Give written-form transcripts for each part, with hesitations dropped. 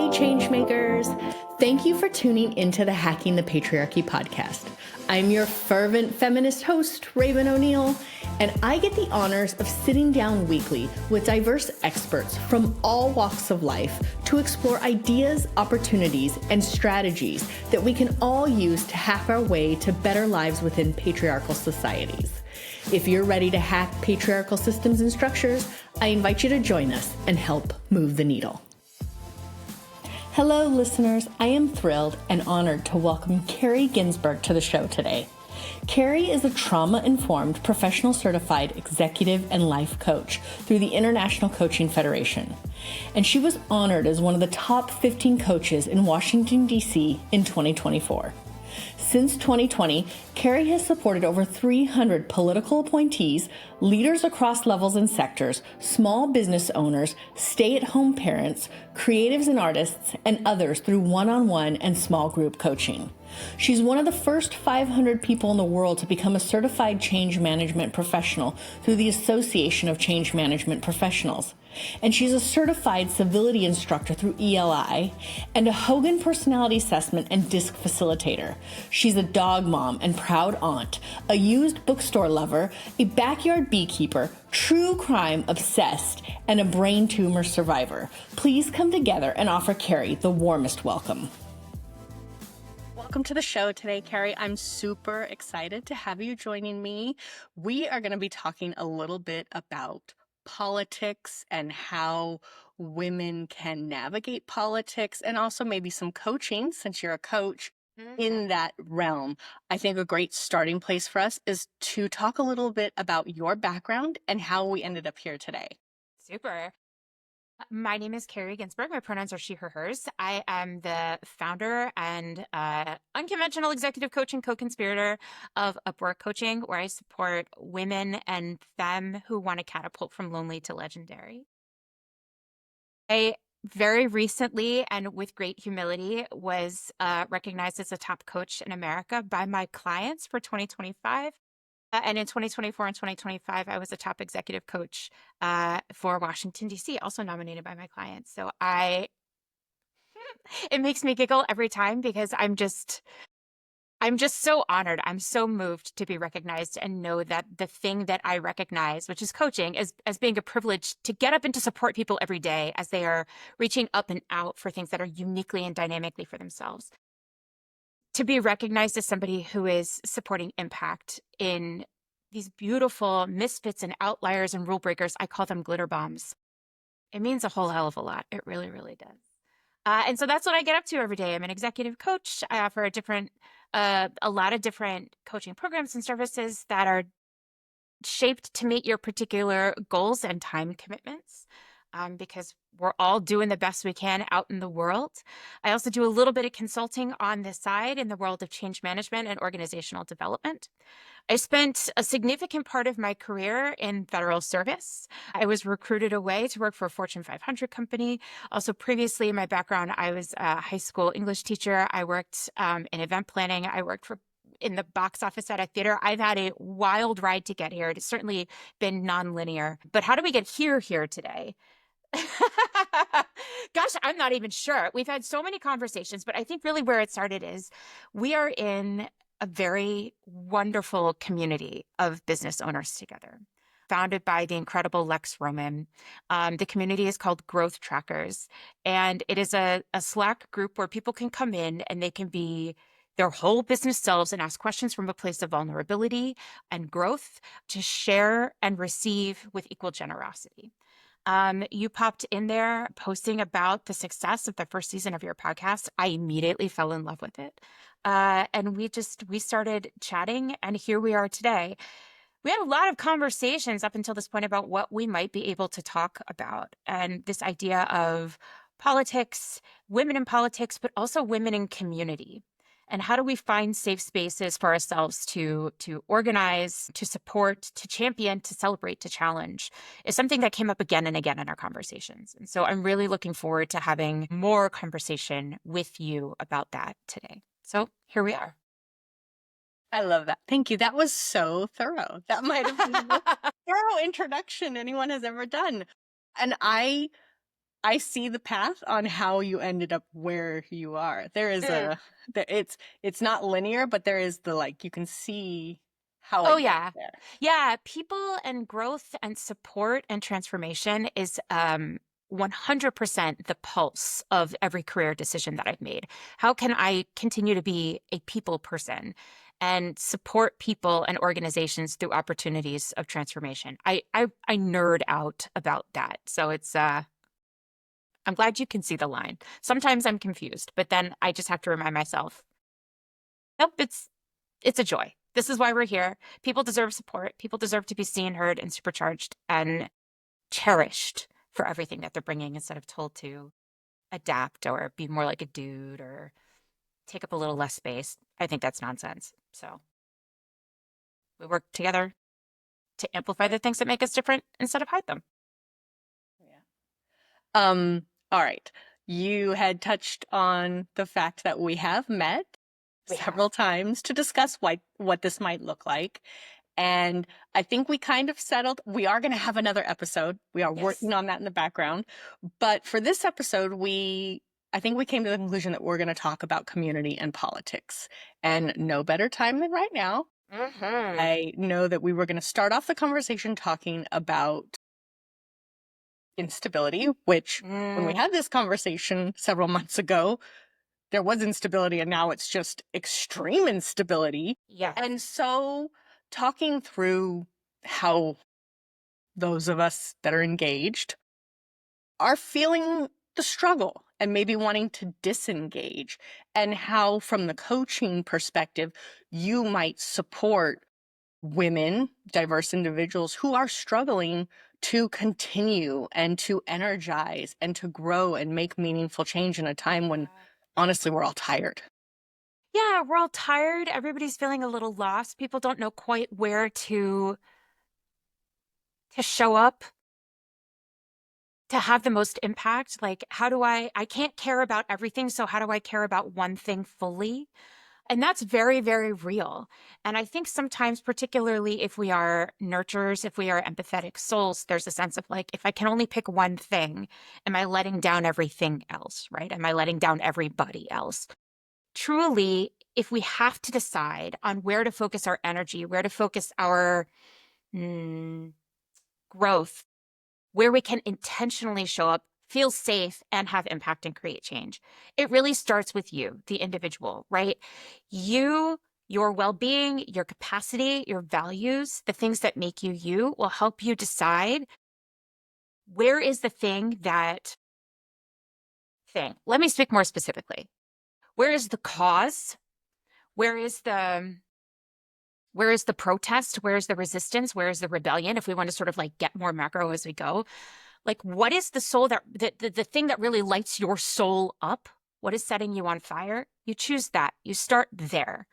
Hey, changemakers. Thank you for tuning into the Hacking the Patriarchy podcast. I'm your fervent feminist host, Raven O'Neill, and I get the honors of sitting down weekly with diverse experts from all walks of life to explore ideas, opportunities, and strategies that we can all use to hack our way to better lives within patriarchal societies. If you're ready to hack patriarchal systems and structures, I invite you to join us and help move the needle. Hello, listeners. I am thrilled and honored to welcome Kari Ginsburg to the show today. Kari is a trauma-informed, professional certified executive and life coach through the International Coaching Federation. And she was honored as one of the top 15 coaches in Washington, D.C. in 2024. Since 2020, Kari has supported over 300 political appointees, leaders across levels and sectors, small business owners, stay-at-home parents, creatives and artists, and others through one-on-one and small group coaching. She's one of the first 500 people in the world to become a certified change management professional through the Association of Change Management Professionals. And she's a certified civility instructor through ELI and a Hogan personality assessment and DISC facilitator. She's a dog mom and proud aunt, a used bookstore lover, a backyard beekeeper, true crime obsessed, and a brain tumor survivor. Please come together and offer Kari the warmest welcome. Welcome to the show today, Kari. I'm super excited to have you joining me. We are going to be talking a little bit about politics and how women can navigate politics, and also maybe some coaching, since you're a coach in that realm. I think a great starting place for us is to talk a little bit about your background and how we ended up here today. Super. My name is Kari Ginsburg. My pronouns are she, her, hers. I am the founder and unconventional executive coach and co-conspirator of Upwork Coaching, where I support women and femme who want to catapult from lonely to legendary. I very recently, and with great humility, was recognized as a top coach in America by my clients for 2025. And in 2024 and 2025, I was a top executive coach for Washington, D.C., also nominated by my clients. So it makes me giggle every time because I'm just so honored. I'm so moved to be recognized and know that the thing that I recognize, which is coaching, as being a privilege to get up and to support people every day as they are reaching up and out for things that are uniquely and dynamically for themselves. To be recognized as somebody who is supporting impact in these beautiful misfits and outliers and rule breakers, I call them glitter bombs. It means a whole hell of a lot. It really, really does. And so that's what I get up to every day. I'm an executive coach. I offer a lot of different coaching programs and services that are shaped to meet your particular goals and time commitments. Because we're all doing the best we can out in the world. I also do a little bit of consulting on the side in the world of change management and organizational development. I spent a significant part of my career in federal service. I was recruited away to work for a Fortune 500 company. Also, previously in my background, I was a high school English teacher. I worked in event planning. I worked in the box office at a theater. I've had a wild ride to get here. It's certainly been nonlinear. But how do we get here today? Gosh, I'm not even sure. We've had so many conversations, but I think really where it started is we are in a very wonderful community of business owners together, founded by the incredible Lex Roman. The community is called Growth Trackers, and it is a Slack group where people can come in and they can be their whole business selves and ask questions from a place of vulnerability and growth to share and receive with equal generosity. You popped in there posting about the success of the first season of your podcast. I immediately fell in love with it. And we started chatting, and here we are today. We had a lot of conversations up until this point about what we might be able to talk about, and this idea of politics, women in politics, but also women in community. And how do we find safe spaces for ourselves to organize, to support, to champion, to celebrate, to challenge is something that came up again and again in our conversations. And so I'm really looking forward to having more conversation with you about that today. So here we are. I love that. Thank you. That was so thorough. That might have been the most thorough introduction anyone has ever done. And I I see the path on how you ended up where you are. There is it's not linear, but there is you can see how Oh it gets yeah. there. Yeah, people and growth and support and transformation is 100% the pulse of every career decision that I've made. How can I continue to be a people person and support people and organizations through opportunities of transformation? I nerd out about that. So it's I'm glad you can see the line. Sometimes I'm confused, but then I just have to remind myself, nope, it's a joy. This is why we're here. People deserve support. People deserve to be seen, heard, and supercharged and cherished for everything that they're bringing instead of told to adapt or be more like a dude or take up a little less space. I think that's nonsense. So we work together to amplify the things that make us different instead of hide them. Yeah. All right. You had touched on the fact that we have met several times to discuss what this might look like. And I think we kind of settled, we are going to have another episode. We are working on that in the background. But for this episode, I think we came to the conclusion that we're going to talk about community and politics. And no better time than right now. Mm-hmm. I know that we were going to start off the conversation talking about instability, which when we had this conversation several months ago, there was instability and now it's just extreme instability. Yeah. And so talking through how those of us that are engaged are feeling the struggle and maybe wanting to disengage, and how from the coaching perspective, you might support women, diverse individuals who are struggling to continue and to energize and to grow and make meaningful change in a time when honestly we're all tired. Yeah, we're all tired. Everybody's feeling a little lost. People don't know quite where to show up to have the most impact. Like, how do I can't care about everything, so how do I care about one thing fully? And that's very, very real. And I think sometimes, particularly if we are nurturers, if we are empathetic souls, there's a sense of like, if I can only pick one thing, am I letting down everything else, right? Am I letting down everybody else? Truly, if we have to decide on where to focus our energy, where to focus our growth, where we can intentionally show up, feel safe, and have impact and create change, it really starts with you, the individual, right? You, your well-being, your capacity, your values, the things that make you you will help you decide where is the thing that thing. Let me speak more specifically. Where is the cause? Where is the protest? Where is the resistance? Where is the rebellion? If we want to sort of like get more macro as we go, like what is the soul that the thing that really lights your soul up? What is setting you on fire? You choose that. You start there.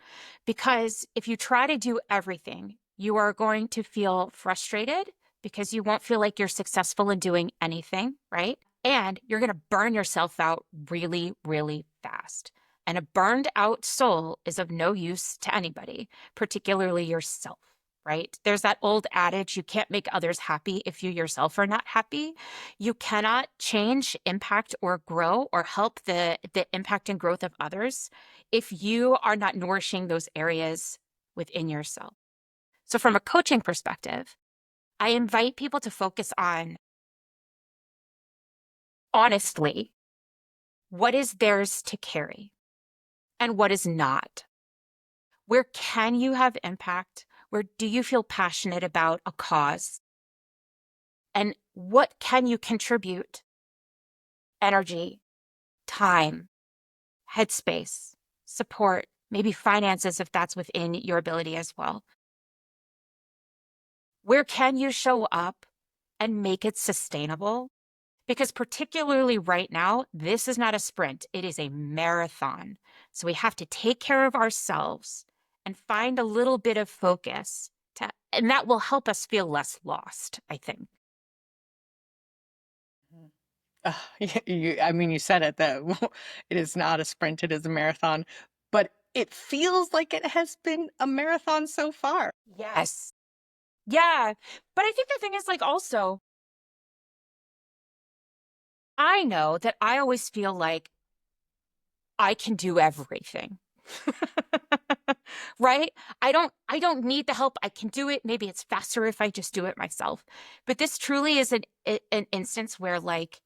Because if you try to do everything, you are going to feel frustrated because you won't feel like you're successful in doing anything, right? And you're going to burn yourself out really, really fast. And a burned out soul is of no use to anybody, particularly yourself, right? There's that old adage, you can't make others happy if you yourself are not happy. You cannot change, impact, or grow or help the impact and growth of others if you are not nourishing those areas within yourself. So from a coaching perspective, I invite people to focus on, honestly, what is theirs to carry and what is not. Where can you have impact? Where do you feel passionate about a cause? And what can you contribute? Energy, time, headspace, support, maybe finances if that's within your ability as well. Where can you show up and make it sustainable? Because particularly right now, this is not a sprint, it is a marathon. So we have to take care of ourselves and find a little bit of focus and that will help us feel less lost, I think. I mean, you said it, that it is not a sprint, it is a marathon, but it feels like it has been a marathon so far. Yes. Yeah. But I think the thing is like also, I know that I always feel like I can do everything. Right? I don't need the help. I can do it. Maybe it's faster if I just do it myself. But this truly is an instance where like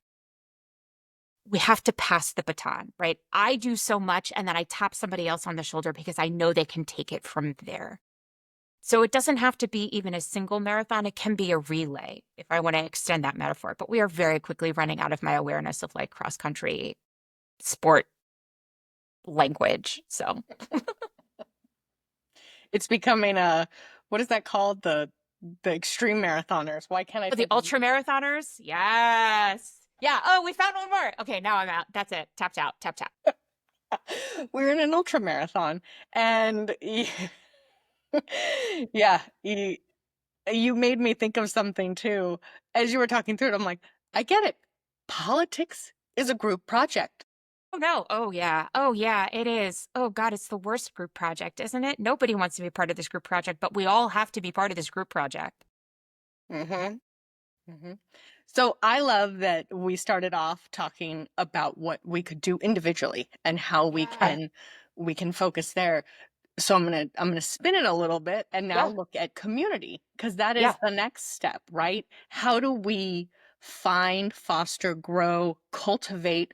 we have to pass the baton, right? I do so much and then I tap somebody else on the shoulder because I know they can take it from there. So it doesn't have to be even a single marathon. It can be a relay if I want to extend that metaphor. But we are very quickly running out of my awareness of like cross country sport language. So It's becoming what is that called? The extreme marathoners. Why can't I the think ultra marathoners. Yes. Yeah. Oh, we found one more. Okay, now I'm out. That's it. Tapped out. Tap, tap. we're in an ultra marathon, and yeah, you made me think of something too. As you were talking through it, I'm like, I get it. Politics is a group project. Oh, no. Oh, yeah. Oh, yeah, it is. Oh, God, it's the worst group project, isn't it? Nobody wants to be part of this group project, but we all have to be part of this group project. Mm-hmm. Mm-hmm. So I love that we started off talking about what we could do individually and how Yeah. we can focus there. So I'm gonna spin it a little bit and now Yeah. look at community, because that Yeah. is the next step, right? How do we find, foster, grow, cultivate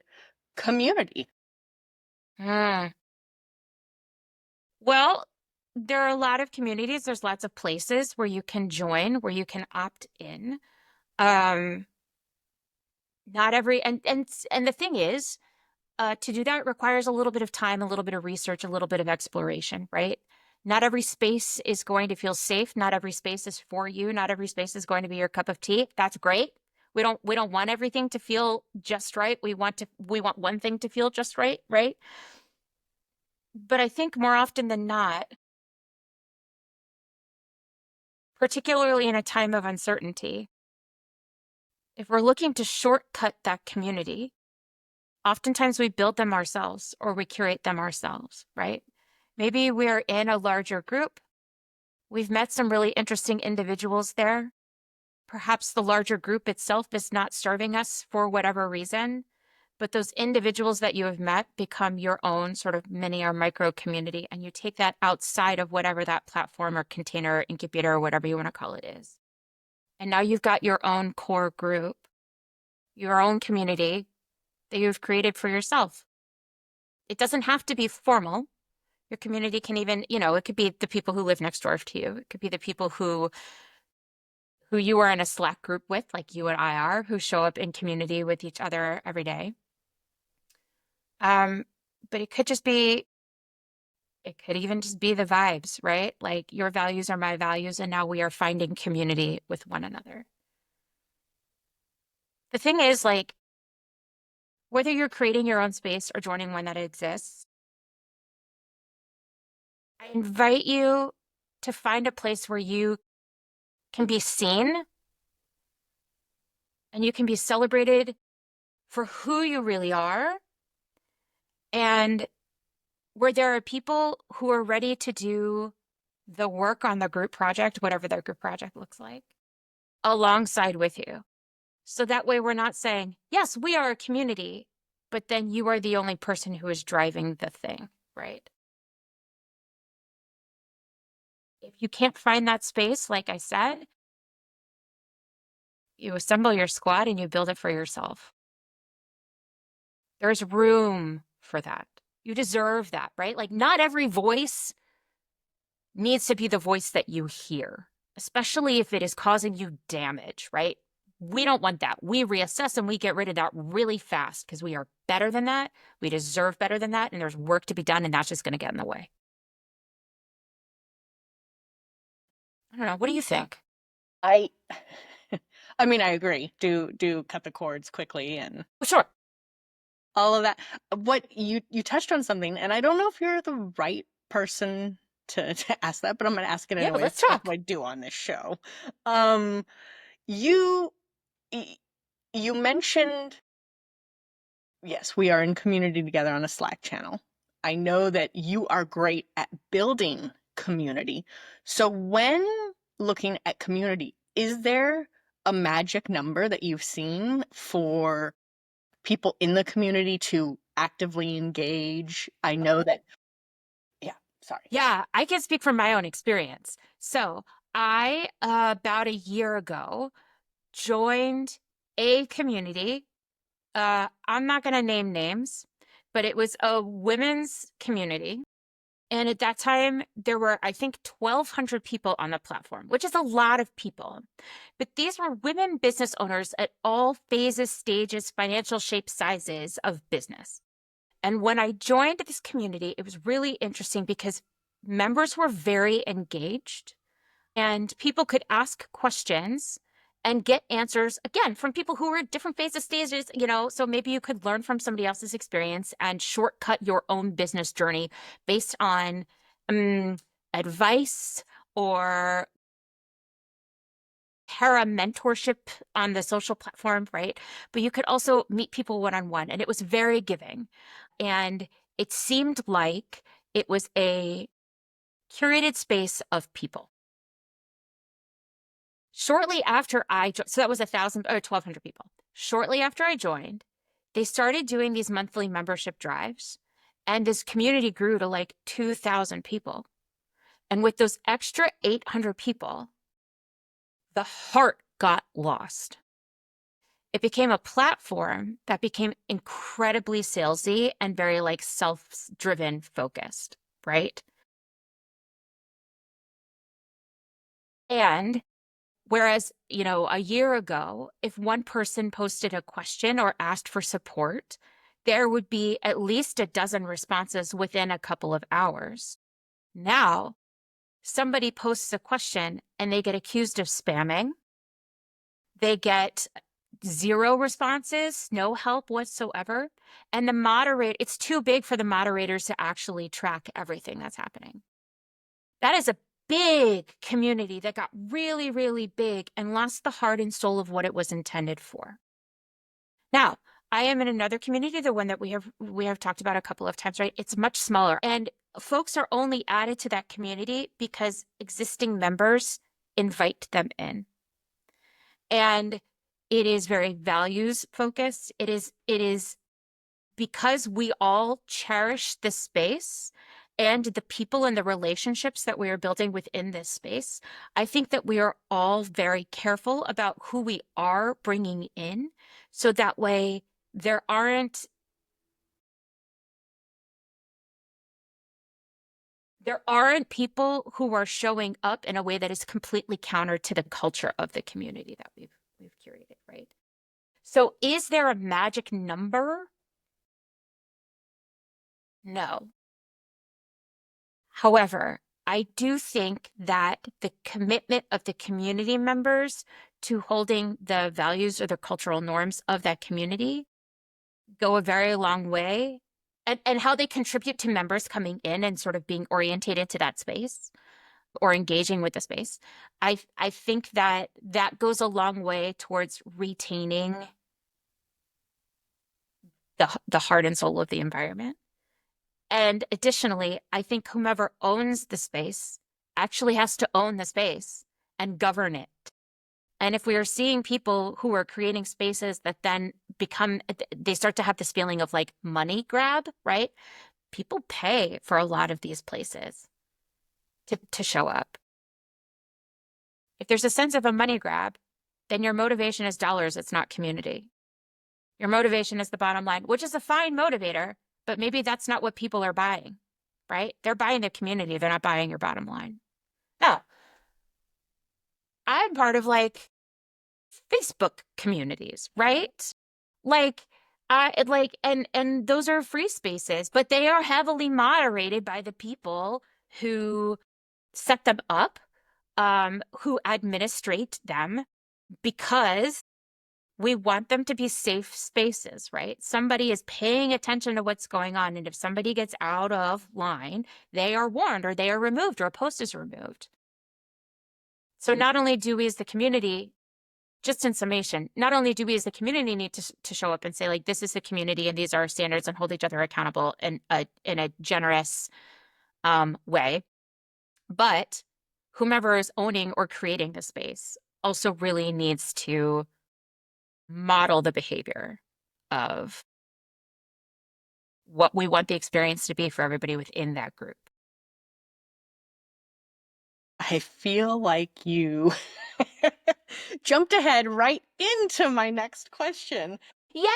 community? Hmm. Well, there are a lot of communities. There's lots of places where you can join, where you can opt in. Um, Not every and the thing is, to do that requires a little bit of time, a little bit of research, a little bit of exploration, right? Not every space is going to feel safe. Not every space is for you. Not every space is going to be your cup of tea. That's great. We don't want everything to feel just right. We want one thing to feel just right, right? But I think more often than not, particularly in a time of uncertainty, if we're looking to shortcut that community, oftentimes we build them ourselves or we curate them ourselves, right? Maybe we're in a larger group. We've met some really interesting individuals there. Perhaps the larger group itself is not serving us for whatever reason, but those individuals that you have met become your own sort of mini or micro community, and you take that outside of whatever that platform or container or incubator or whatever you want to call it is. And now you've got your own core group, your own community that you've created for yourself. It doesn't have to be formal. Your community can even, it could be the people who live next door to you. It could be the people who you are in a Slack group with, like you and I are, who show up in community with each other every day. But it could even just be the vibes, right? Like your values are my values, and now we are finding community with one another. The thing is, like, whether you're creating your own space or joining one that exists, I invite you to find a place where you can be seen and you can be celebrated for who you really are, and where there are people who are ready to do the work on the group project, whatever their group project looks like, alongside with you. So that way we're not saying, yes, we are a community, but then you are the only person who is driving the thing, right? If you can't find that space, like I said, you assemble your squad and you build it for yourself. There's room for that. You deserve that, right? Like, not every voice needs to be the voice that you hear, especially if it is causing you damage, right? We don't want that. We reassess and we get rid of that really fast because we are better than that. We deserve better than that. And there's work to be done, and that's just going to get in the way. I don't know. What do you think? I I mean, I agree. Do cut the cords quickly and Sure. all of that. What you touched on something, and I don't know if you're the right person to ask that, but I'm gonna ask it Yeah, anyway. let's That's talk. what I do on this show. Um, you y- you mentioned, yes, we are in community together on a Slack channel. I know that you are great at building community. So when looking at community, is there a magic number that you've seen for people in the community to actively engage. I know that, yeah, sorry. Yeah, I can speak from my own experience. So I, about a year ago, joined a community. I'm not going to name names, but it was a women's community. And at that time, there were, I think, 1,200 people on the platform, which is a lot of people. But these were women business owners at all phases, stages, financial shapes, sizes of business. And when I joined this community, it was really interesting because members were very engaged and people could ask questions and get answers, again, from people who were at different phases, stages, so maybe you could learn from somebody else's experience and shortcut your own business journey based on advice or para mentorship on the social platform, right? But you could also meet people one-on-one, and it was very giving. And it seemed like it was a curated space of people. Shortly after so that was 1,000 or 1,200 people. Shortly after I joined, they started doing these monthly membership drives, and this community grew to like 2,000 people. And with those extra 800 people, the heart got lost. It became a platform that became incredibly salesy and very like self-driven focused, right? And whereas, a year ago, if one person posted a question or asked for support, there would be at least a dozen responses within a couple of hours. Now, somebody posts a question and they get accused of spamming. They get 0 responses, no help whatsoever. And it's too big for the moderators to actually track everything that's happening. That is a big community that got really, really big and lost the heart and soul of what it was intended for. Now, I am in another community, the one that we have talked about a couple of times, right? It's much smaller. And folks are only added to that community because existing members invite them in. And it is very values focused. It is because we all cherish this space and the people and the relationships that we are building within this space. I think that we are all very careful about who we are bringing in, so that way there aren't people who are showing up in a way that is completely counter to the culture of the community that we've curated, right? So is there a magic number? No. However, I do think that the commitment of the community members to holding the values or the cultural norms of that community go a very long way, and how they contribute to members coming in and sort of being orientated to that space or engaging with the space. I think that goes a long way towards retaining the heart and soul of the environment. And additionally, I think whomever owns the space actually has to own the space and govern it. And if we are seeing people who are creating spaces that then they start to have this feeling of like money grab, right? People pay for a lot of these places to show up. If there's a sense of a money grab, then your motivation is dollars, it's not community. Your motivation is the bottom line, which is a fine motivator, but maybe that's not what people are buying, right? They're buying the community. They're not buying your bottom line. Now, I'm part of like Facebook communities, right? And those are free spaces, but they are heavily moderated by the people who set them up, who administrate them, because we want them to be safe spaces, right? Somebody is paying attention to what's going on. And if somebody gets out of line, they are warned or they are removed or a post is removed. So not only do we as the community, just in summation, not only do we as the community need to show up and say, like, this is the community and these are our standards, and hold each other accountable in a generous way, but whomever is owning or creating the space also really needs to model the behavior of what we want the experience to be for everybody within that group. I feel like you jumped ahead right into my next question. Yay!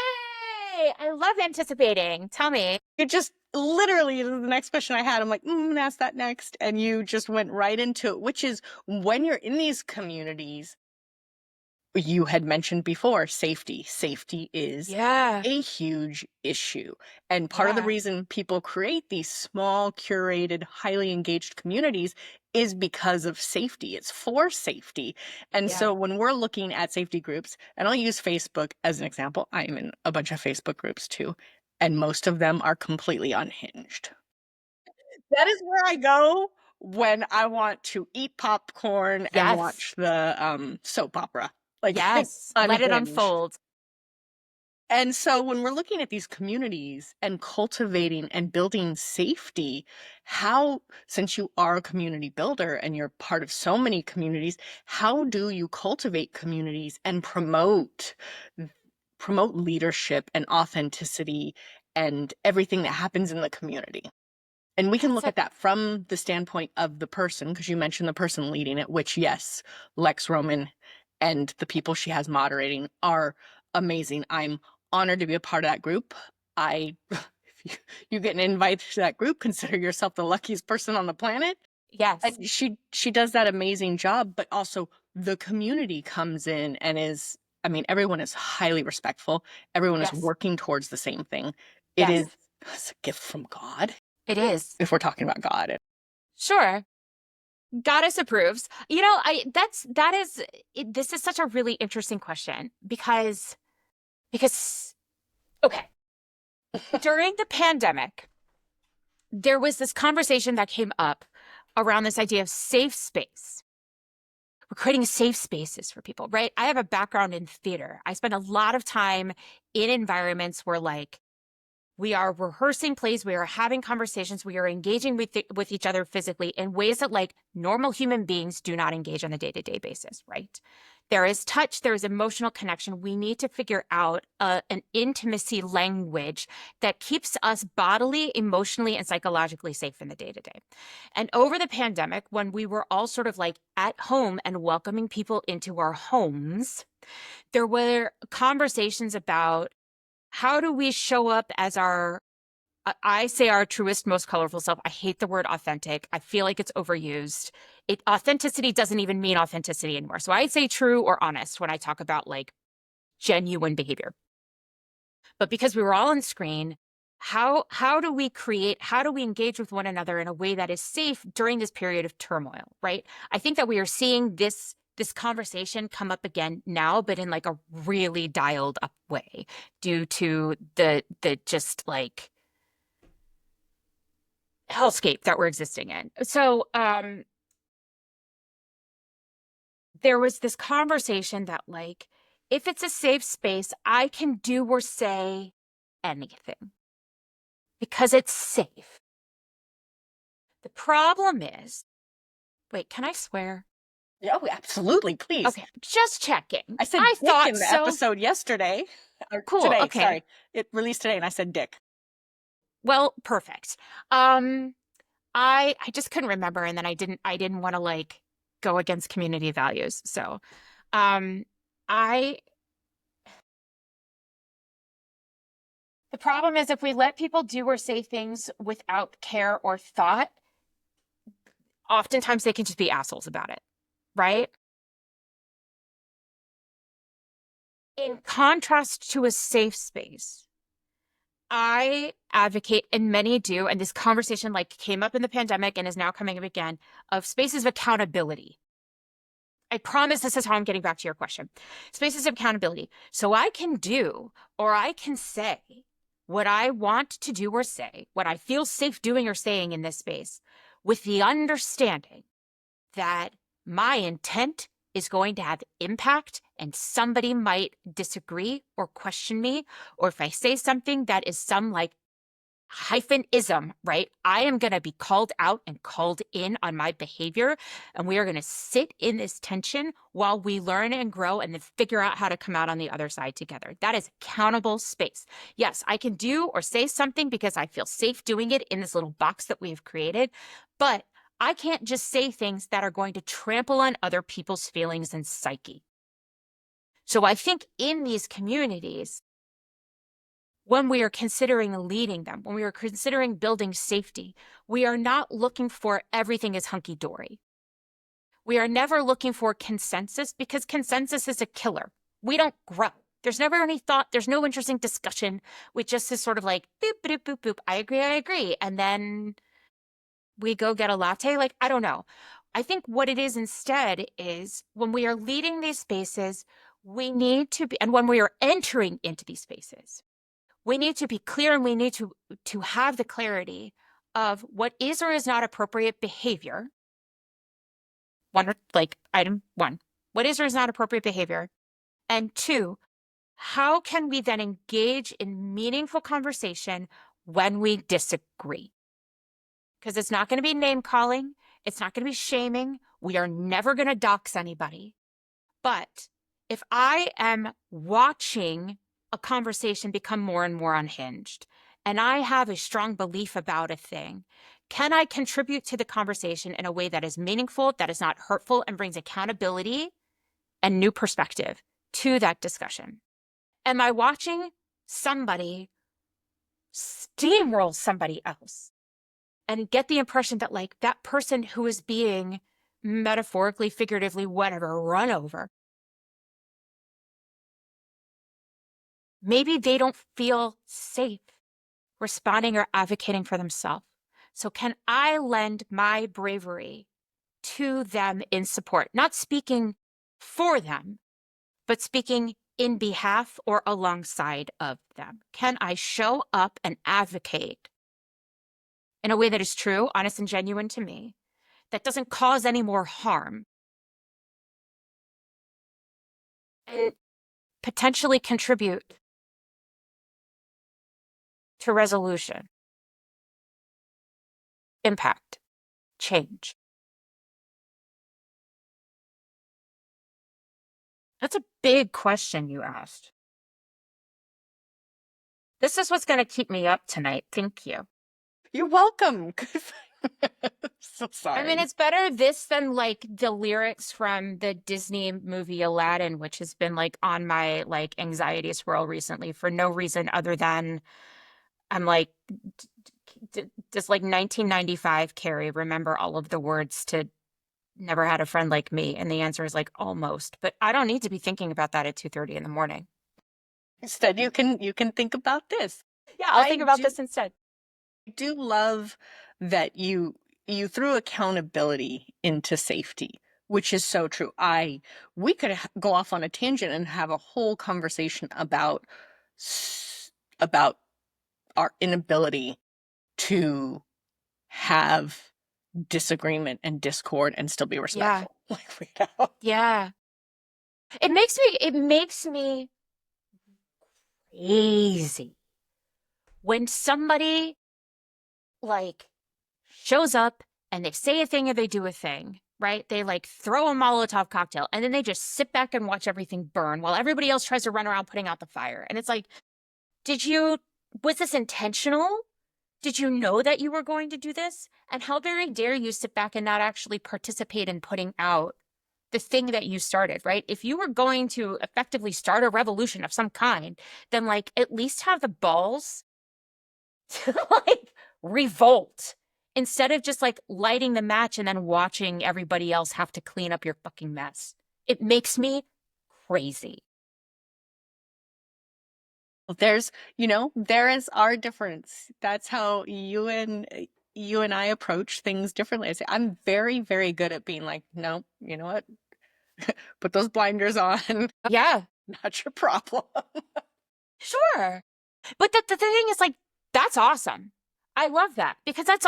I love anticipating. Tell me. It just literally the next question I had, I'm like, ask that next. And you just went right into it, which is when you're in these communities, you had mentioned before, safety. Safety is Yeah. a huge issue. And part of the reason people create these small, curated, highly engaged communities is because of safety. It's for safety. And so when we're looking at safety groups, and I'll use Facebook as an example, I'm in a bunch of Facebook groups too, and most of them are completely unhinged. That is where I go when I want to eat popcorn and watch the soap opera. Like, yes. Let it unfold. And so when we're looking at these communities and cultivating and building safety, how, since you are a community builder and you're part of so many communities, how do you cultivate communities and promote leadership and authenticity and everything that happens in the community? And we can look at that from the standpoint of the person, because you mentioned the person leading it, which, yes, Lex Roman and the people she has moderating are amazing. I'm honored to be a part of that group. If you get an invite to that group, consider yourself the luckiest person on the planet. Yes. And she does that amazing job, but also the community comes in and is, I mean, everyone is highly respectful. Everyone is working towards the same thing. It's a gift from God. It is. If we're talking about God. Sure. Goddess approves. You know, this is such a really interesting question because okay. During the pandemic, there was this conversation that came up around this idea of safe space. We're creating safe spaces for people, right? I have a background in theater. I spend a lot of time in environments where, like, we are rehearsing plays, we are having conversations, we are engaging with each other physically in ways that, like, normal human beings do not engage on a day-to-day basis, right? There is touch, there is emotional connection. We need to figure out an intimacy language that keeps us bodily, emotionally, and psychologically safe in the day-to-day. And over the pandemic, when we were all sort of like at home and welcoming people into our homes, there were conversations about how do we show up as I say our truest, most colorful self. I hate the word authentic. I feel like it's overused. Authenticity doesn't even mean authenticity anymore. So I say true or honest when I talk about, like, genuine behavior. But because we were all on screen, how do we engage with one another in a way that is safe during this period of turmoil, right? I think that we are seeing this conversation come up again now, but in, like, a really dialed up way due to the just, like, hellscape that we're existing in. So there was this conversation that, like, if it's a safe space, I can do or say anything because it's safe. The problem is, wait, can I swear? Yeah, absolutely, please. Okay, just checking. I said Dick in the episode yesterday. Or cool. Today, okay. Sorry. It released today and I said Dick. Well, perfect. I just couldn't remember, and then I didn't want to, like, go against community values. So the problem is if we let people do or say things without care or thought, oftentimes they can just be assholes about it, right? In contrast to a safe space, I advocate, and many do, and this conversation, like, came up in the pandemic and is now coming up again, of spaces of accountability. I promise this is how I'm getting back to your question. Spaces of accountability. So I can do or I can say what I want to do or say, what I feel safe doing or saying in this space, with the understanding that my intent is going to have impact and somebody might disagree or question me, or if I say something that is some, like, -ism, right? I am going to be called out and called in on my behavior, and we are going to sit in this tension while we learn and grow and then figure out how to come out on the other side together. That is accountable space. Yes, I can do or say something because I feel safe doing it in this little box that we have created, but I can't just say things that are going to trample on other people's feelings and psyche. So I think in these communities, when we are considering leading them, when we are considering building safety, we are not looking for everything is hunky-dory. We are never looking for consensus because consensus is a killer. We don't grow. There's never any thought. There's no interesting discussion. We just is sort of like, boop, boop, boop, boop. I agree. And then we go get a latte. Like, I don't know. I think what it is instead is when we are leading these spaces, we need to be, and when we are entering into these spaces, we need to be clear and we need to have the clarity of what is or is not appropriate behavior. Item 1, what is or is not appropriate behavior? And 2, how can we then engage in meaningful conversation when we disagree? Because it's not going to be name calling. It's not going to be shaming. We are never going to dox anybody. But if I am watching a conversation become more and more unhinged, and I have a strong belief about a thing, can I contribute to the conversation in a way that is meaningful, that is not hurtful, and brings accountability and new perspective to that discussion? Am I watching somebody steamroll somebody else and get the impression that like that person who is being metaphorically, figuratively, whatever, run over, maybe they don't feel safe responding or advocating for themselves. So can I lend my bravery to them in support, not speaking for them, but speaking in behalf or alongside of them? Can I show up and advocate in a way that is true, honest, and genuine to me, that doesn't cause any more harm, and potentially contribute to resolution, impact, change? That's a big question you asked. This is what's going to keep me up tonight. Thank you. You're welcome. So sorry. I mean, it's better this than like the lyrics from the Disney movie Aladdin, which has been like on my like anxiety swirl recently for no reason other than I'm like, does like 1995 Kari remember all of the words to Never Had a Friend Like Me? And the answer is like almost, but I don't need to be thinking about that at 2:30 in the morning. Instead, you can think about this. Yeah, I'll think about this instead. I do love that you threw accountability into safety, which is so true. We could go off on a tangent and have a whole conversation about our inability to have disagreement and discord and still be respectful. Yeah. It makes me crazy when somebody like shows up and they say a thing or they do a thing, right? They like throw a Molotov cocktail and then they just sit back and watch everything burn while everybody else tries to run around putting out the fire. And it's like, was this intentional? Did you know that you were going to do this? And how very dare you sit back and not actually participate in putting out the thing that you started, right? If you were going to effectively start a revolution of some kind, then like at least have the balls to like revolt instead of just like lighting the match and then watching everybody else have to clean up your fucking mess. It makes me crazy. There is our difference. That's how you and I approach things differently. I'm very, very good at being like, no, you know what? Put those blinders on. Yeah. Not your problem. Sure. But the thing is like, that's awesome. I love that because that's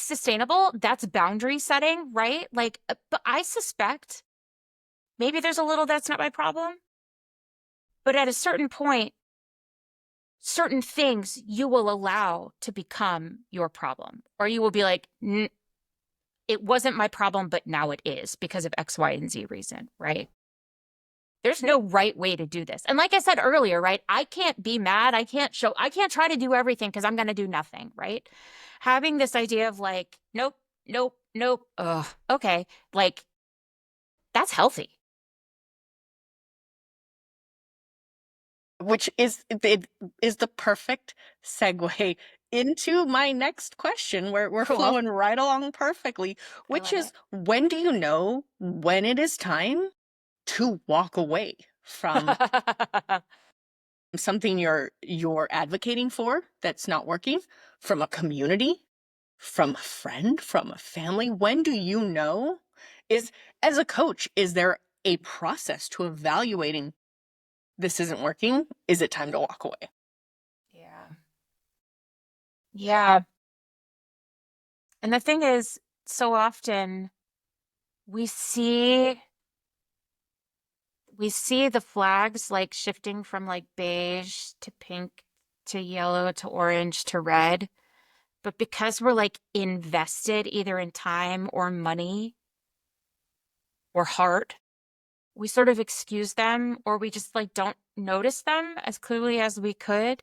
sustainable. That's boundary setting, right? Like, but I suspect maybe there's a little, that's not my problem. But at a certain point, certain things you will allow to become your problem, or you will be like, it wasn't my problem, but now it is because of X, Y, and Z reason, right? There's no right way to do this. And like I said earlier, right, I can't be mad. I can't try to do everything because I'm going to do nothing, right? Having this idea of like, nope, nope, nope, okay, like that's healthy. Which is the perfect segue into my next question, where we're Cool. flowing right along perfectly, which is, when do you know when it is time to walk away from something you're advocating for that's not working, from a community, from a friend, from a family? When do you know? As a coach, is there a process to evaluating, this isn't working? Is it time to walk away? Yeah. Yeah. And the thing is, so often we see the flags like shifting from like beige to pink to yellow to orange to red. But because we're like invested either in time or money or heart, we sort of excuse them, or we just like don't notice them as clearly as we could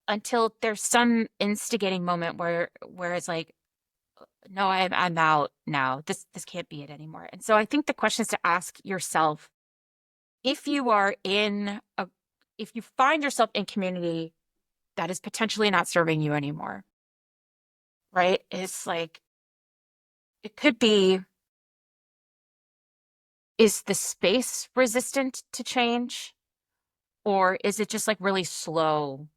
until there's some instigating moment where it's like, no, I'm out now. This can't be it anymore. And so I think the question is to ask yourself, if you find yourself in community that is potentially not serving you anymore, right? It's like, it could be, is the space resistant to change? Or is it just like really slow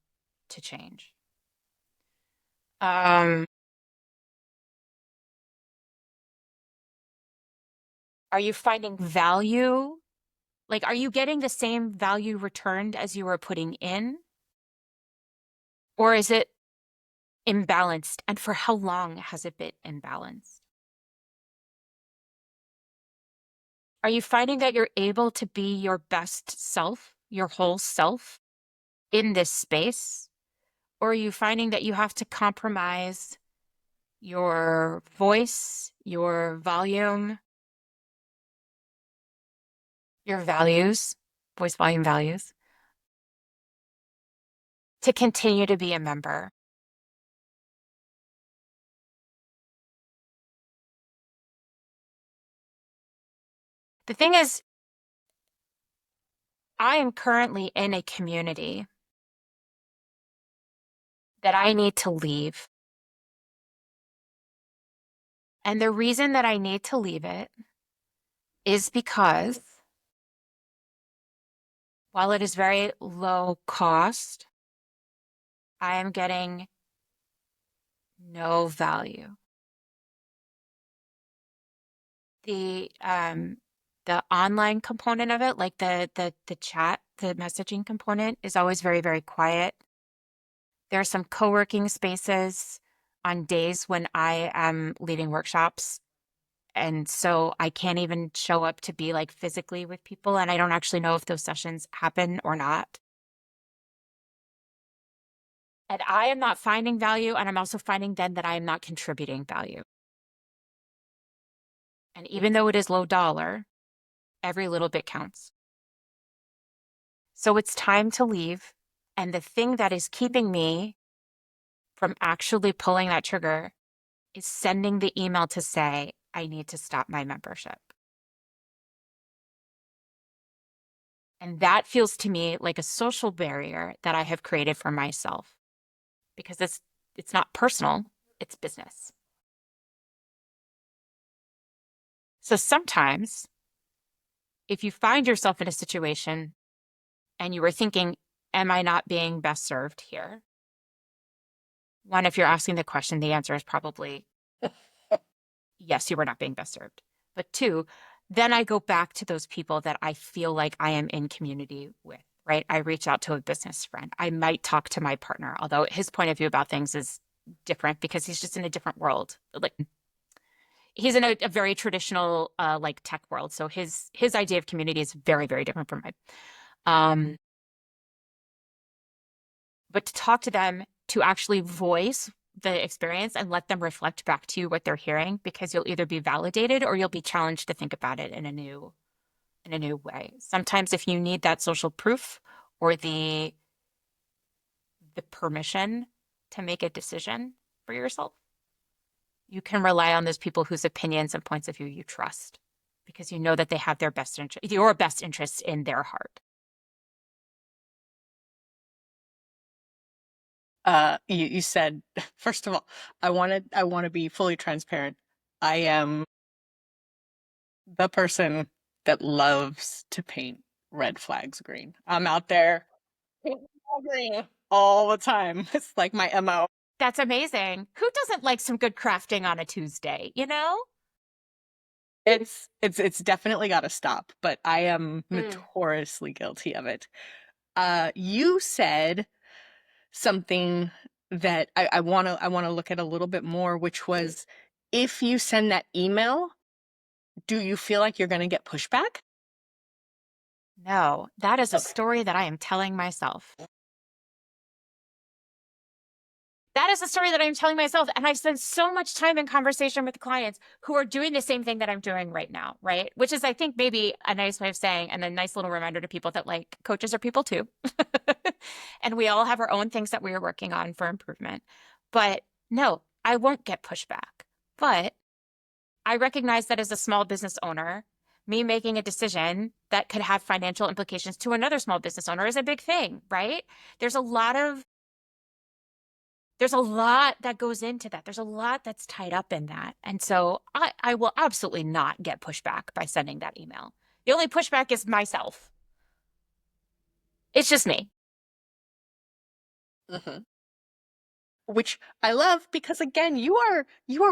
to change? Are you finding value? Like, are you getting the same value returned as you were putting in? Or is it imbalanced? And for how long has it been imbalanced? Are you finding that you're able to be your best self, your whole self in this space? Or are you finding that you have to compromise your voice, your volume, your values, voice, volume, values, to continue to be a member? The thing is, I am currently in a community that I need to leave. And the reason that I need to leave it is because while it is very low cost, I am getting no value. The online component of it, like the chat, the messaging component, is always very, very quiet. There are some co-working spaces on days when I am leading workshops, and so I can't even show up to be like physically with people, and I don't actually know if those sessions happen or not. And I am not finding value, and I'm also finding then that I am not contributing value. And even though it is low dollar, every little bit counts. So it's time to leave. And the thing that is keeping me from actually pulling that trigger is sending the email to say, I need to stop my membership. And that feels to me like a social barrier that I have created for myself, because it's not personal, it's business. So sometimes if you find yourself in a situation and you were thinking, am I not being best served here? One, if you're asking the question, the answer is probably yes, you were not being best served. But two, then I go back to those people that I feel like I am in community with, right? I reach out to a business friend. I might talk to my partner, although his point of view about things is different because he's just in a different world. Like, he's in a very traditional like tech world. So his idea of community is very, very different from mine. but to talk to them, to actually voice the experience and let them reflect back to you what they're hearing, because you'll either be validated or you'll be challenged to think about it in a new way. Sometimes if you need that social proof or the permission to make a decision for yourself, you can rely on those people whose opinions and points of view you trust, because you know that they have your best interests in their heart. You said, first of all, I want to be fully transparent. I am the person that loves to paint red flags green. I'm out there painting all green all the time. It's like my MO. That's amazing. Who doesn't like some good crafting on a Tuesday, you know? It's definitely got to stop, but I am notoriously guilty of it. You said something that I want to look at a little bit more, which was, if you send that email, do you feel like you're going to get pushback? No, that is a story that I am telling myself. That is a story that I'm telling myself. And I've spent so much time in conversation with clients who are doing the same thing that I'm doing right now, right? Which is, I think, maybe a nice way of saying, and a nice little reminder to people that, like, coaches are people too. And we all have our own things that we are working on for improvement. But no, I won't get pushback. But I recognize that as a small business owner, me making a decision that could have financial implications to another small business owner is a big thing, right? There's a lot that goes into that. There's a lot that's tied up in that. And so I will absolutely not get pushback by sending that email. The only pushback is myself. It's just me. Mm-hmm. Which I love, because again, you are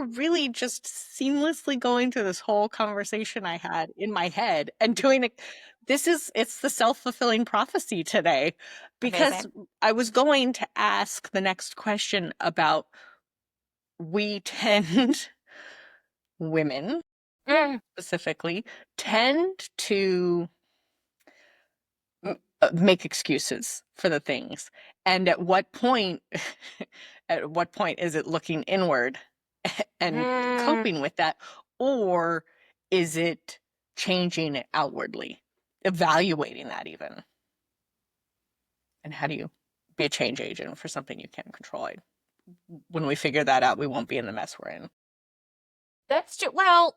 really just seamlessly going through this whole conversation I had in my head and doing it. It's the self-fulfilling prophecy today, because Amazing. I was going to ask the next question about, we tend, women specifically, tend to make excuses for the things. And at what point is it looking inward and coping with that, or is it changing it outwardly, evaluating that even? And how do you be a change agent for something you can't control? When we figure that out, we won't be in the mess we're in. That's true. Well,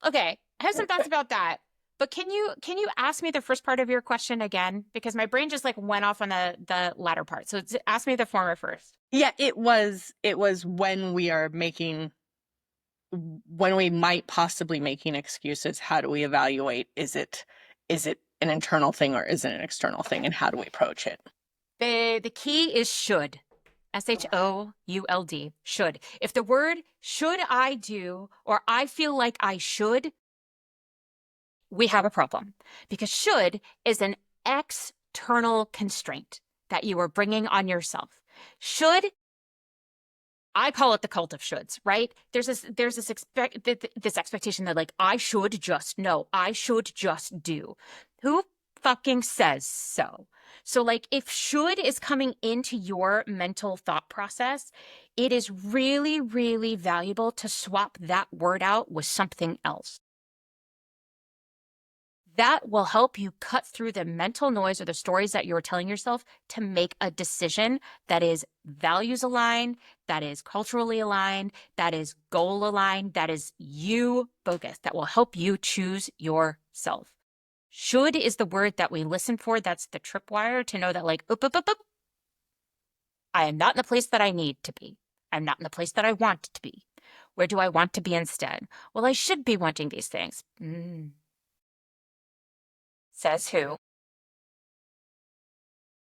okay. I have some thoughts about that. But can you ask me the first part of your question again? Because my brain just like went off on the latter part. So ask me the former first. Yeah, it was when we might possibly making excuses, how do we evaluate, is it an internal thing or is it an external thing, and how do we approach it? The key is should. should. Should. If the word should I do, or I feel like I should, we have a problem, because should is an external constraint that you are bringing on yourself. Should, I call it the cult of shoulds, right? There's this expectation that, like, I should just know, I should just do. Who fucking says so? So, like, if should is coming into your mental thought process, it is really, really valuable to swap that word out with something else. That will help you cut through the mental noise or the stories that you're telling yourself to make a decision that is values aligned, that is culturally aligned, that is goal aligned, that is you focused, that will help you choose yourself. Should is the word that we listen for. That's the tripwire to know that, like, oop, oop, oop, oop. I am not in the place that I need to be. I'm not in the place that I want to be. Where do I want to be instead? Well, I should be wanting these things. Says who?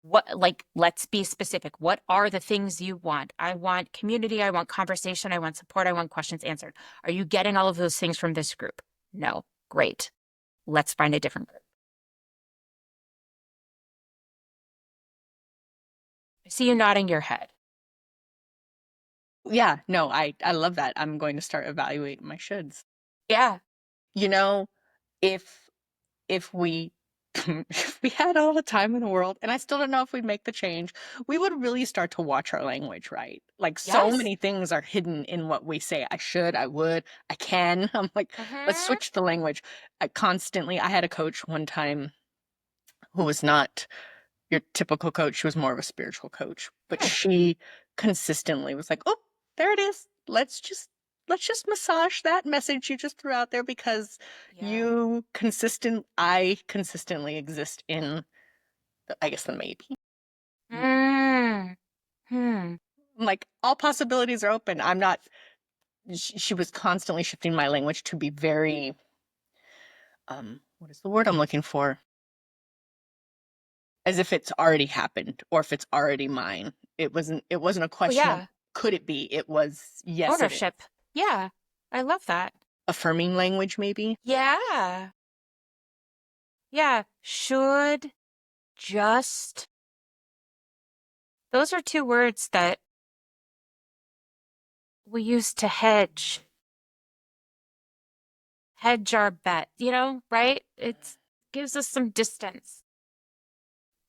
What, like, let's be specific. What are the things you want? I want community. I want conversation. I want support. I want questions answered. Are you getting all of those things from this group? No. Great. Let's find a different group. I see you nodding your head. Yeah, no, I love that. I'm going to start evaluating my shoulds. Yeah. You know, if we if we had all the time in the world, and I still don't know if we'd make the change, we would really start to watch our language, right? Like so Yes. many things are hidden in what we say. I should, I would, I can. I'm like, let's Mm-hmm. switch the language. I had a coach one time who was not your typical coach. She was more of a spiritual coach, but she consistently was like, "Oh, there it is. Let's just massage that message you just threw out there because Yeah. I consistently exist in, I guess, the maybe. Mm. Hmm. Like all possibilities are open. I'm not. She was constantly shifting my language to be very, what is the word I'm looking for? As if it's already happened or if it's already mine. It wasn't a Oh, question of yeah. could it be? It was yes, it is. Ownership. Yeah. I love that. Affirming language, maybe. Yeah. Yeah. Should, just. Those are two words that we use to hedge our bet, right? It gives us some distance.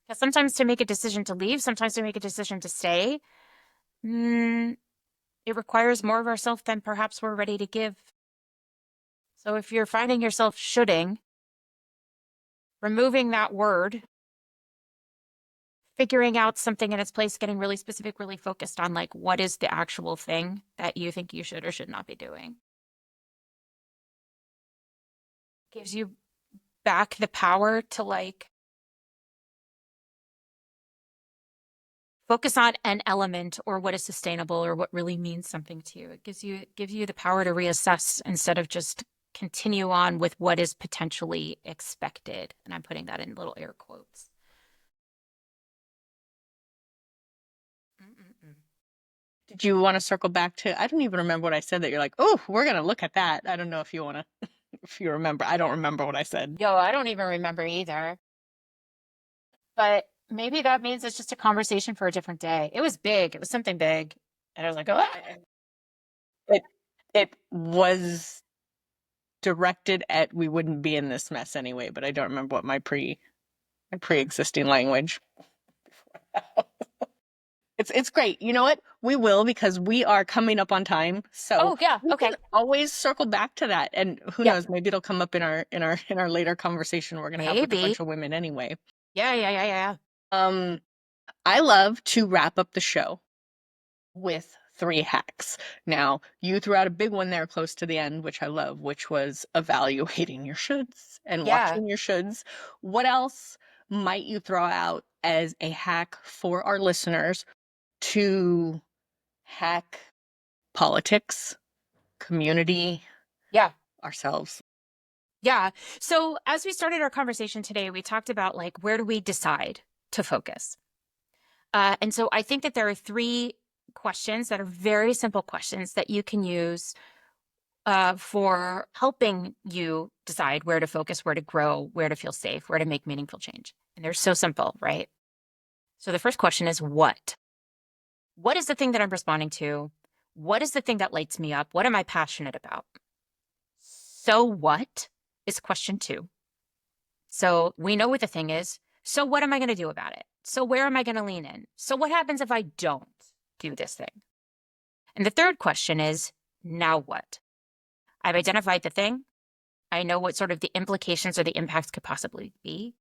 Because sometimes to make a decision to leave, sometimes to make a decision to stay, it requires more of ourselves than perhaps we're ready to give. So if you're finding yourself shoulding, removing that word, figuring out something in its place, getting really specific, really focused on like what is the actual thing that you think you should or should not be doing, gives you back the power to like focus on an element or what is sustainable or what really means something to you. It gives you the power to reassess instead of just continue on with what is potentially expected. And I'm putting that in little air quotes. Mm-mm-mm. Did you want to circle back to? I don't even remember what I said. That you're like, oh, we're gonna look at that. I don't know if you want to, if you remember. I don't remember what I said. Yo, I don't even remember either. But maybe that means it's just a conversation for a different day. It was big. It was something big. And I was like, oh, It it was directed at we wouldn't be in this mess anyway. But I don't remember what my pre-existing language. It's great. You know what? We will because we are coming up on time. So oh yeah, we okay. can always circle back to that. And who Yeah, knows, maybe it'll come up in our later conversation we're gonna have with a maybe. bunch of women anyway. Yeah. Um I love to wrap up the show with 3 hacks. Now, you threw out a big one there close to the end, which I love, which was evaluating your shoulds and Yeah. watching your shoulds. What else might you throw out as a hack for our listeners to hack politics, community, Yeah. ourselves? Yeah. So as we started our conversation today, we talked about like where do we decide to focus? And so I think that there are 3 questions that are very simple questions that you can use for helping you decide where to focus, where to grow, where to feel safe, where to make meaningful change. And they're so simple, right? So the first question is what? What is the thing that I'm responding to? What is the thing that lights me up? What am I passionate about? So what is question 2. So we know what the thing is. So what am I going to do about it? So where am I going to lean in? So what happens if I don't do this thing? And the third question is, now what? I've identified the thing. I know what sort of the implications or the impacts could possibly be.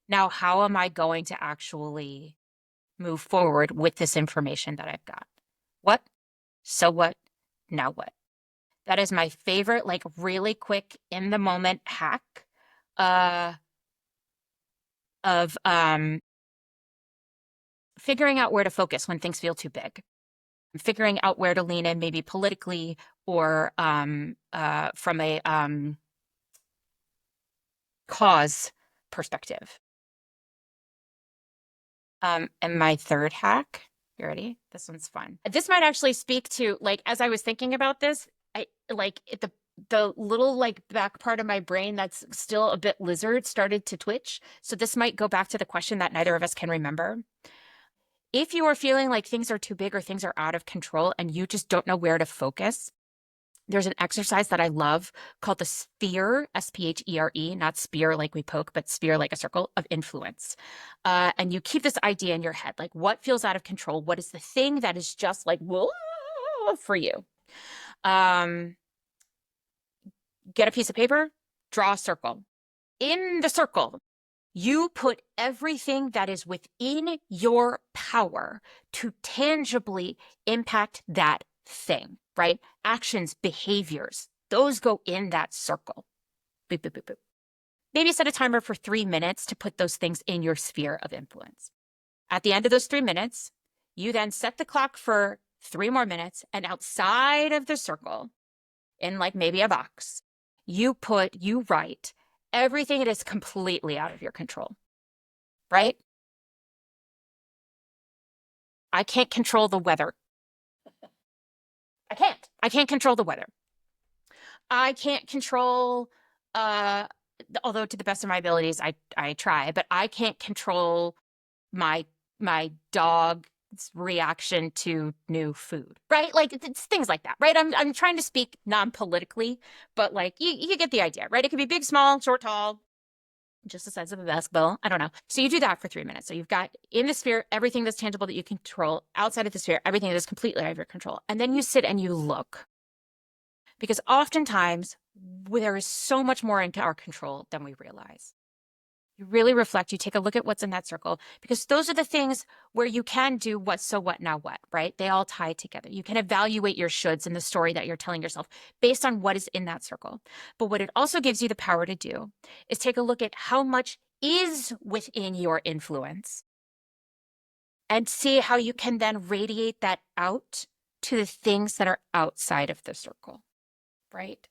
Now, how am I going to actually move forward with this information that I've got? What? So what? Now what? That is my favorite, like really quick in the moment hack of figuring out where to focus when things feel too big, figuring out where to lean in, maybe politically or from a cause perspective. And my third hack, you ready? This one's fun. This might actually speak to, like, as I was thinking about this, I like the little like back part of my brain that's still a bit lizard started to twitch. So this might go back to the question that neither of us can remember. If you are feeling like things are too big or things are out of control and you just don't know where to focus, there's an exercise that I love called the sphere, S-P-H-E-R-E, not spear like we poke, but sphere like a circle of influence. And you keep this idea in your head, like what feels out of control? What is the thing that is just like, whoa, for you? Get a piece of paper, draw a circle. In the circle, you put everything that is within your power to tangibly impact that thing, right? Actions, behaviors, those go in that circle. Boop, boop, boop, boop. Maybe set a timer for 3 minutes to put those things in your sphere of influence. At the end of those 3 minutes, you then set the clock for 3 more minutes, and outside of the circle, in like maybe a box, you write everything that is completely out of your control, right? I can't control the weather. I can't control the weather. I can't control, although to the best of my abilities, I try, but I can't control my dog's reaction to new food, right? Like it's things like that, right? I'm trying to speak non-politically, but like you get the idea, right? It could be big, small, short, tall, just the size of a basketball. I don't know. So you do that for 3 minutes. So you've got in the sphere, everything that's tangible that you control, outside of the sphere, everything that is completely out of your control. And then you sit and you look. Because oftentimes there is so much more into our control than we realize. You really reflect, you take a look at what's in that circle, because those are the things where you can do what, so what, now what, right? They all tie together. You can evaluate your shoulds in the story that you're telling yourself based on what is in that circle. But what it also gives you the power to do is take a look at how much is within your influence and see how you can then radiate that out to the things that are outside of the circle, right?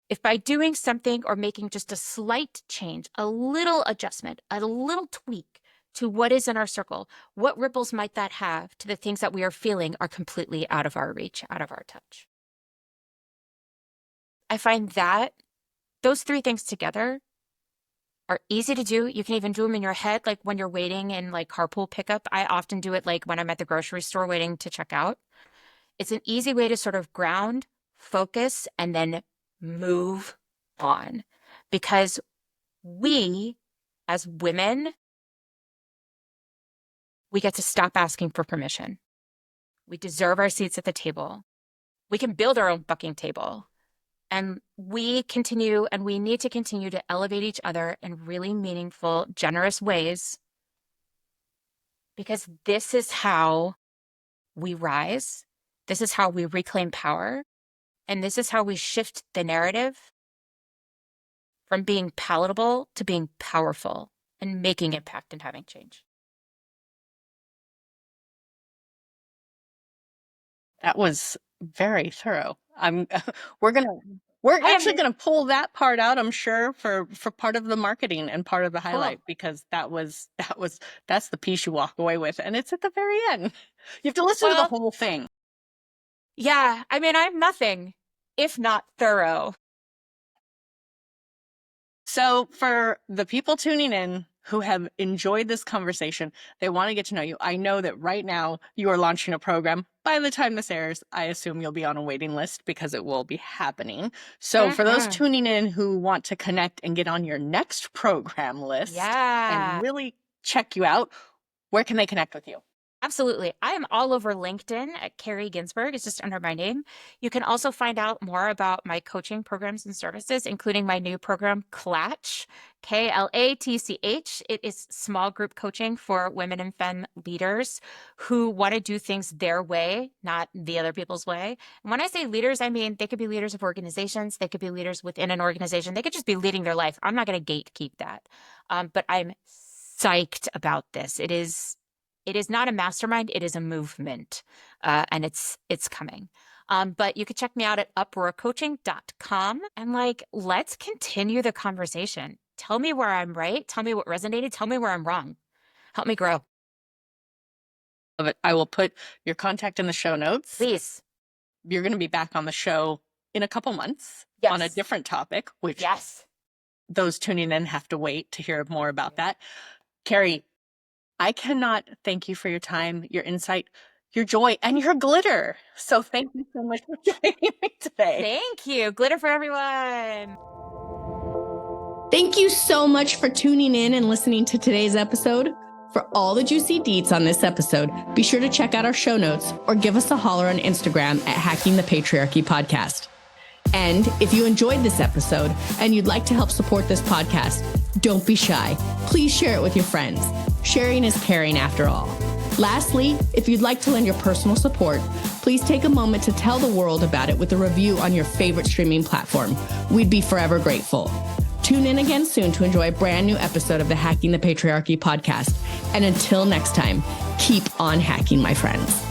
If by doing something or making just a slight change, a little adjustment, a little tweak to what is in our circle, what ripples might that have to the things that we are feeling are completely out of our reach, out of our touch? I find that those 3 things together are easy to do. You can even do them in your head, like when you're waiting in like carpool pickup. I often do it like when I'm at the grocery store waiting to check out. It's an easy way to sort of ground, focus, and then move on, because we as women, we get to stop asking for permission. We deserve our seats at the table. We can build our own fucking table. And we need to continue to elevate each other in really meaningful, generous ways, because this is how we rise. This is how we reclaim power. And this is how we shift the narrative from being palatable to being powerful and making impact and having change. That was very thorough. We're actually gonna pull that part out, I'm sure, for part of the marketing and part of the highlight, because that's the piece you walk away with, and it's at the very end. You have to listen to the whole thing. Yeah, I mean, I'm nothing if not thorough. So for the people tuning in who have enjoyed this conversation, they want to get to know you. I know that right now you are launching a program. By the time this airs, I assume you'll be on a waiting list because it will be happening. So for those tuning in who want to connect and get on your next program list and really check you out, where can they connect with you? Absolutely. I am all over LinkedIn at Kari Ginsburg. It's just under my name. You can also find out more about my coaching programs and services, including my new program, Klatch, Klatch. It is small group coaching for women and femme leaders who want to do things their way, not the other people's way. And when I say leaders, I mean they could be leaders of organizations. They could be leaders within an organization. They could just be leading their life. I'm not going to gatekeep that. But I'm psyched about this. It is not a mastermind, it is a movement, and it's coming. But you can check me out at uproarcoaching.com, and let's continue the conversation. Tell me where I'm right. Tell me what resonated. Tell me where I'm wrong. Help me grow. Love it. I will put your contact in the show notes. Please. You're going to be back on the show in a couple months on a different topic, which those tuning in have to wait to hear more about that. Kari, I cannot thank you for your time, your insight. your joy, and your glitter. So thank you so much for joining me today. Thank you. Glitter for everyone. Thank you so much for tuning in and listening to today's episode. For all the juicy deets on this episode, be sure to check out our show notes or give us a holler on Instagram at Hacking the Patriarchy Podcast. And if you enjoyed this episode and you'd like to help support this podcast, don't be shy. Please share it with your friends. Sharing is caring after all. Lastly, if you'd like to lend your personal support, please take a moment to tell the world about it with a review on your favorite streaming platform. We'd be forever grateful. Tune in again soon to enjoy a brand new episode of the Hacking the Patriarchy podcast. And until next time, keep on hacking, my friends.